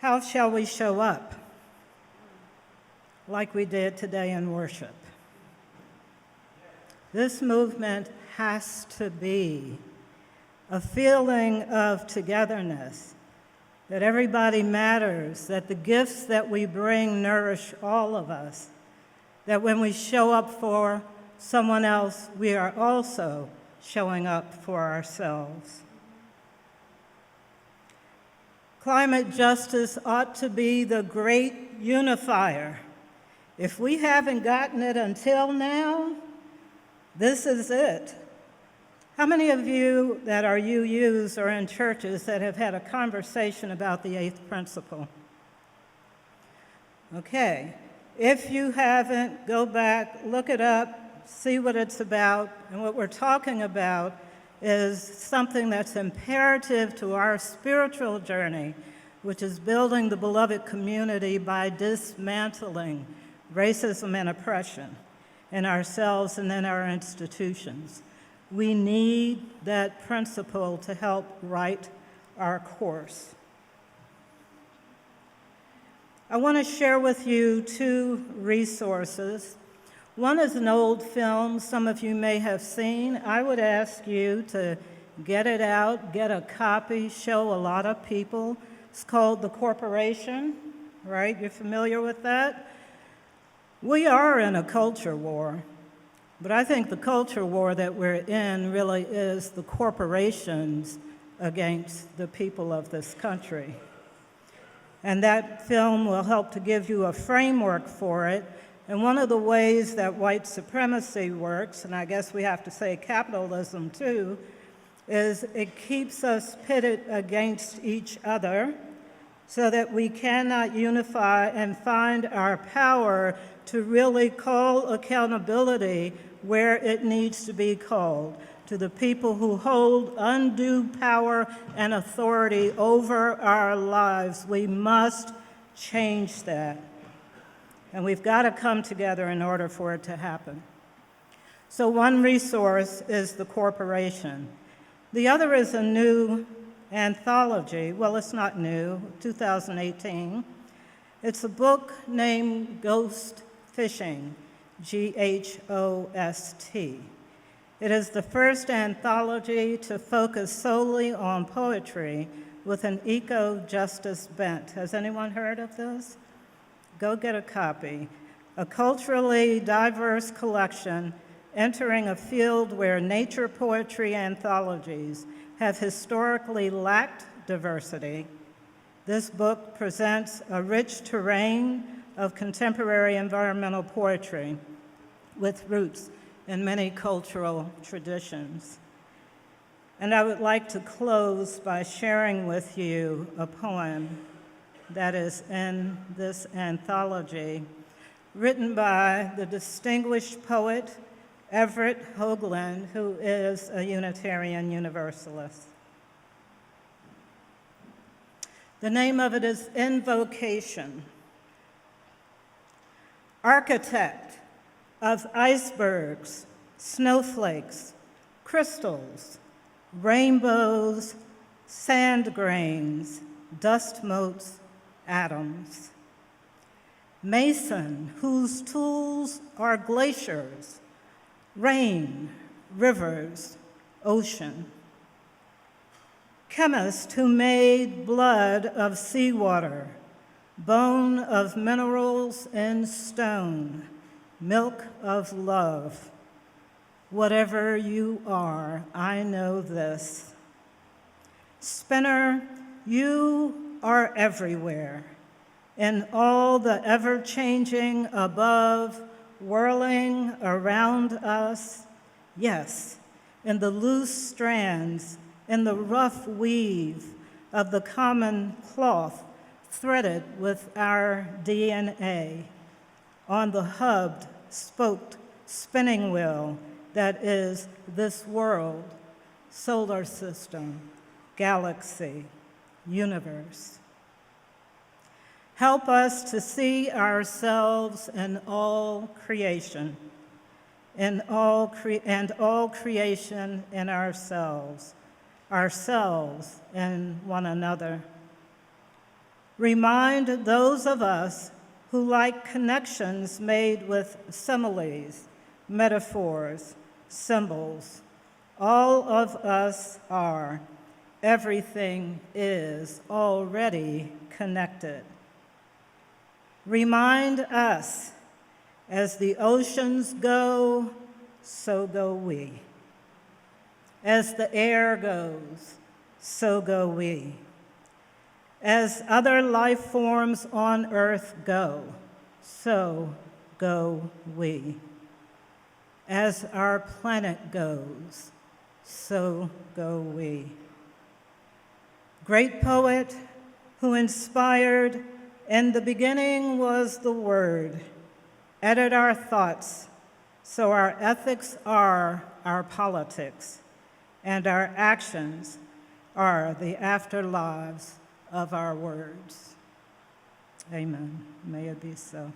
How shall we show up? Like we did today in worship. This movement has to be a feeling of togetherness, that everybody matters, that the gifts that we bring nourish all of us, that when we show up for someone else, we are also showing up for ourselves. Climate justice ought to be the great unifier. If we haven't gotten it until now, this is it. How many of you that are UUs or in churches that have had a conversation about the eighth principle? Okay, if you haven't, go back, look it up, see what it's about, and what we're talking about is something that's imperative to our spiritual journey, which is building the beloved community by dismantling racism and oppression in ourselves and in our institutions. We need that principle to help write our course. I want to share with you two resources. One is an old film some of you may have seen. I would ask you to get it out, get a copy, show a lot of people. It's called The Corporation, right? You're familiar with that? We are in a culture war, but I think the culture war that we're in really is the corporations against the people of this country. And that film will help to give you a framework for it. And one of the ways that white supremacy works, and I guess we have to say capitalism too, is it keeps us pitted against each other so that we cannot unify and find our power to really call accountability where it needs to be called, to the people who hold undue power and authority over our lives. We must change that. And we've got to come together in order for it to happen. So one resource is The Corporation. The other is a new anthology. Well, it's not new, 2018. It's a book named Ghost Fishing, Ghost. It is the first anthology to focus solely on poetry with an eco-justice bent. Has anyone heard of this? Go get a copy. A culturally diverse collection entering a field where nature poetry anthologies have historically lacked diversity. This book presents a rich terrain of contemporary environmental poetry with roots in many cultural traditions. And I would like to close by sharing with you a poem that is in this anthology, written by the distinguished poet Everett Hoagland, who is a Unitarian Universalist. The name of it is Invocation. Architect of icebergs, snowflakes, crystals, rainbows, sand grains, dust motes, atoms. Mason, whose tools are glaciers, rain, rivers, ocean. Chemist who made blood of seawater, bone of minerals in stone, milk of love. Whatever you are, I know this. Spinner, you are everywhere, in all the ever-changing above, whirling around us. Yes, in the loose strands, in the rough weave of the common cloth threaded with our DNA, on the hubbed, spoked spinning wheel that is this world, solar system, galaxy, universe. Help us to see ourselves in all creation, and all creation in ourselves in one another. Remind those of us who like connections made with similes, metaphors, symbols. All of us are. Everything is already connected. Remind us, as the oceans go, so go we. As the air goes, so go we. As other life forms on earth go, so go we. As our planet goes, so go we. Great poet who inspired, in the beginning was the Word. Edit our thoughts so our ethics are our politics, and our actions are the afterlives of our words. Amen. May it be so.